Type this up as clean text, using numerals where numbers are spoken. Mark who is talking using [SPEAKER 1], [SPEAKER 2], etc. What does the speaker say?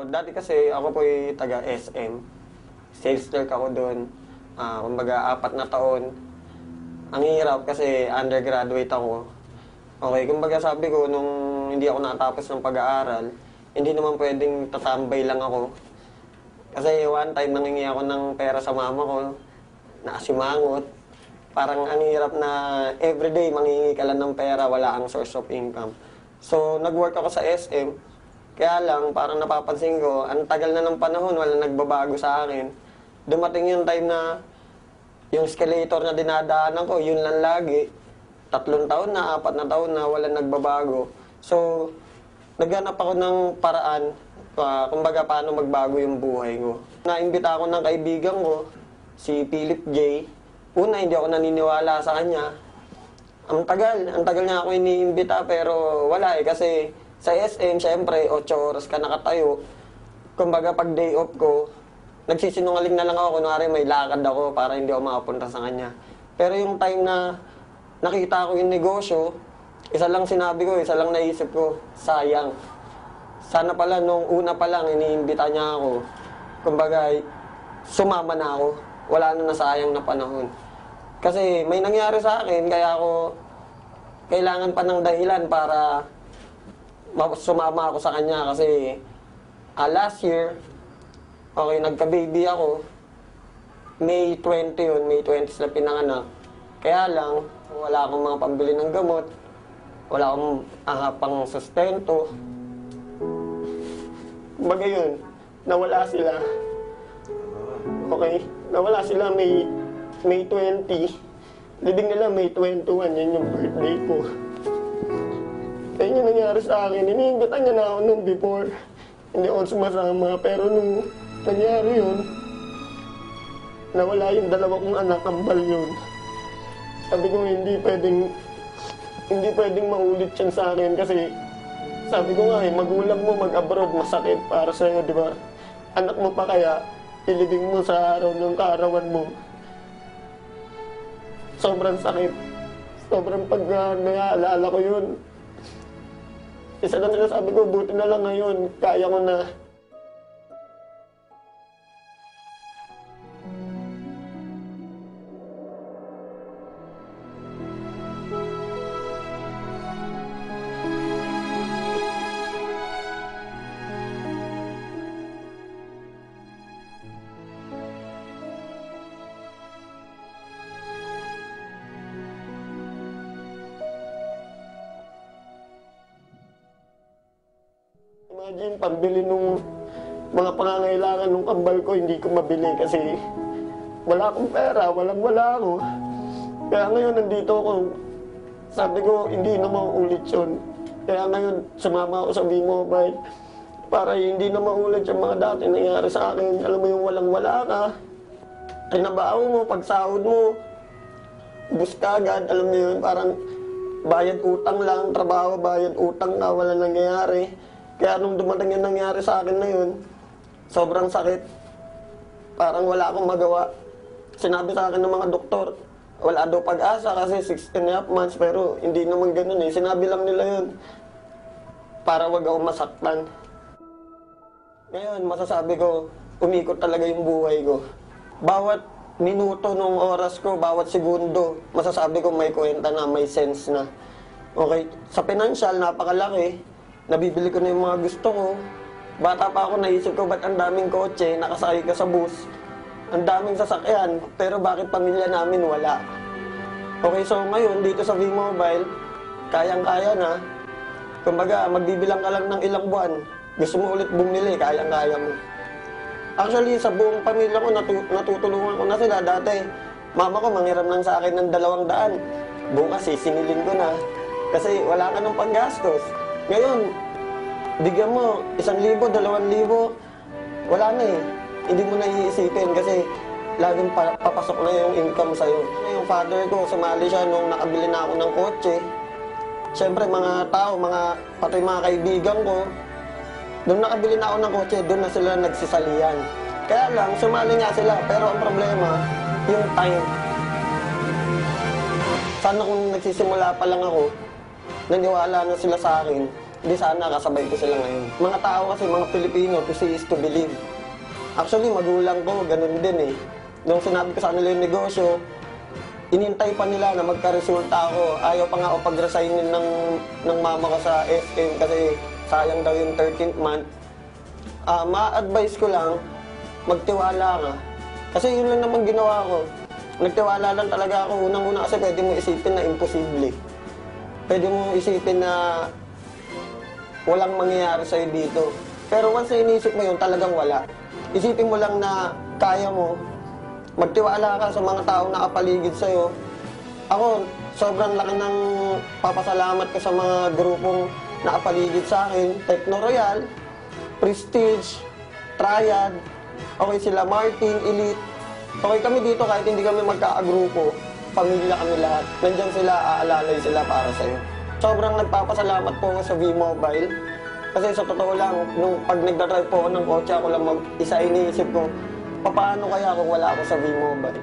[SPEAKER 1] Dati kasi ako po'y taga SM. Sales clerk ako doon. Kumbaga, 4 na taon. Ang hirap kasi undergraduate ako. Okay, kumbaga sabi ko, nung hindi ako natapos ng pag-aaral, hindi naman pwedeng tatambay lang ako. Kasi one time, nangingi ako ng pera sa mama ko, nakasimangot. Parang ang hirap na everyday mangingi ka lang ng pera, wala ang source of income. So, nag-work ako sa SM. Kaya lang, parang napapansin ko, ang tagal na ng panahon, wala nagbabago sa akin. Dumating yung time na yung escalator na dinadaanan ko, yun lang lagi. 3 taon na, 4 na taon na, wala nagbabago. So, naghanap ako ng paraan, kumbaga paano magbago yung buhay ko. Naimbita ako ng kaibigan ko, si Philip J. Una, hindi ako naniniwala sa kanya. Ang tagal niya ako iniimbita pero wala kasi sa SM, syempre, 8 oras ka nakatayo. Kumbaga, pag day off ko, nagsisinungaling na lang ako, kunwari may lakad ako para hindi ako makapunta sa kanya. Pero yung time na nakita ko yung negosyo, isa lang sinabi ko, isa lang naisip ko, sayang. Sana pala, nung una pa lang, iniimbita niya ako. Kumbaga, sumama na ako. Wala na nasayang na panahon. Kasi may nangyari sa akin, kaya ako kailangan pa ng dahilan para sumama ako sa kanya. Kasi last year, okay, nagka-baby ako. May 20 yun, May 20 sila pinanganak. Kaya lang, wala akong mga pambili ng gamot. Wala akong pang sustento. Kumbaga yun, nawala sila. Okay, nawala sila May 20. Libing nila May 21, yan yung birthday ko. Kaya yun nangyari sa akin, iniimbitan niya na ako nung before. Hindi ako sumasama, pero nung nangyari yun, nawala yung 2 kong anak, kambal yun. Sabi ko, hindi pwedeng maulit yan sa akin kasi sabi ko nga magulang mo mag-abroad, masakit para sa'yo, di ba? Anak mo pa kaya, ilibing mo sa araw ng kaarawan mo. Sobrang sakit. Sobrang pag naalala ko yun. Isa na sabi ko, buti na lang ngayon, kaya ko na. Imagine, pambili nung mga pangangailangan nung kambal ko, hindi ko mabili kasi wala akong pera, wala ako. Kaya ngayon, nandito ako. Sabi ko, hindi na mauulit yun. Kaya ngayon, sumama ako sa V-Mobile para hindi na maulit yung mga dati nangyari sa akin. Alam mo yung walang-wala ka, trinabaho mo, pagsahod mo, bus ka agad, alam mo yun, parang bayad utang lang, trabaho, bayad utang ka, wala nangyayari. Kaya nung dumating yung nangyari sa akin na yun, sobrang sakit. Parang wala akong magawa. Sinabi sa akin ng mga doktor, wala daw pag-asa kasi 6.5 months, pero hindi naman ganun eh. Sinabi lang nila yun para wag ako masaktan. Ngayon, masasabi ko, umikot talaga yung buhay ko. Bawat minuto nung oras ko, bawat segundo, masasabi ko may kwenta na, may sense na. Okay, sa financial, napakalaki. Nabibili ko na yung mga gusto ko. Bata pa ako, naisip ko, ba't ang daming kotse, nakasakay ka sa bus, ang daming sasakyan, pero bakit pamilya namin wala? Okay, so ngayon, dito sa V-Mobile, kayang-kaya na. Kumbaga, magbibilang ka lang ng ilang buwan, gusto mo ulit bumili, kayang-kaya mo. Actually, sa buong pamilya ko, natutulungan ko na sila. Dati, mama ko manghiram lang sa akin ng 200. Bukas, sisingilin ko na. Kasi wala ka ng panggastos. Ngayon, bigyan mo 1,000, 2,000, wala na eh. Hindi mo na iisipin kasi laging papasok na yung income sa'yo. Yung father ko, sumali siya nung nakabili na ako ng kotse. Siyempre, mga tao, pati mga kaibigan ko, nung nakabili na ako ng kotse, doon na sila nagsisalian. Kaya lang, sumali nga sila, pero ang problema, yung time. Sana kung nagsisimula pa lang ako, naniwala na sila sa akin, di sana kasabay ko sila ngayon. Mga tao kasi, mga Pilipino, to see is to believe. Actually, magulang ko, ganun din eh. Nung sinabi ko sa kanila yung negosyo, inintay pa nila na magka-resulta ako. Ayaw pa nga ako pag-resignin ng mama ko sa SM kasi sayang daw yung 13th month. Ma-advise ko lang, magtiwala ka. Kasi yun lang naman ginawa ko. Nagtiwala lang talaga ako. Unang-una kasi pwede mo isipin na imposible. Pwede mo isipin na walang mangyayari sa'yo dito. Pero once na inisip mo yun, talagang wala. Isipin mo lang na kaya mo. Magtiwala ka sa mga taong nakapaligid sa'yo. Ako, sobrang laki ng papasalamat ko sa mga grupong nakapaligid sa akin. Techno Royal, Prestige, Triad, okay sila Martin, Elite. Okay kami dito kahit hindi kami magkakagrupo. Pamilya kami lahat. Nandyan sila, aalalay sila para sa'yo. Sobrang nagpapasalamat po ako sa V-Mobile. Kasi sa totoo lang, nung pag nagdadrive po ako ng kotse, ako lang isa iniisip ko, paano kaya kung wala ako sa V-Mobile?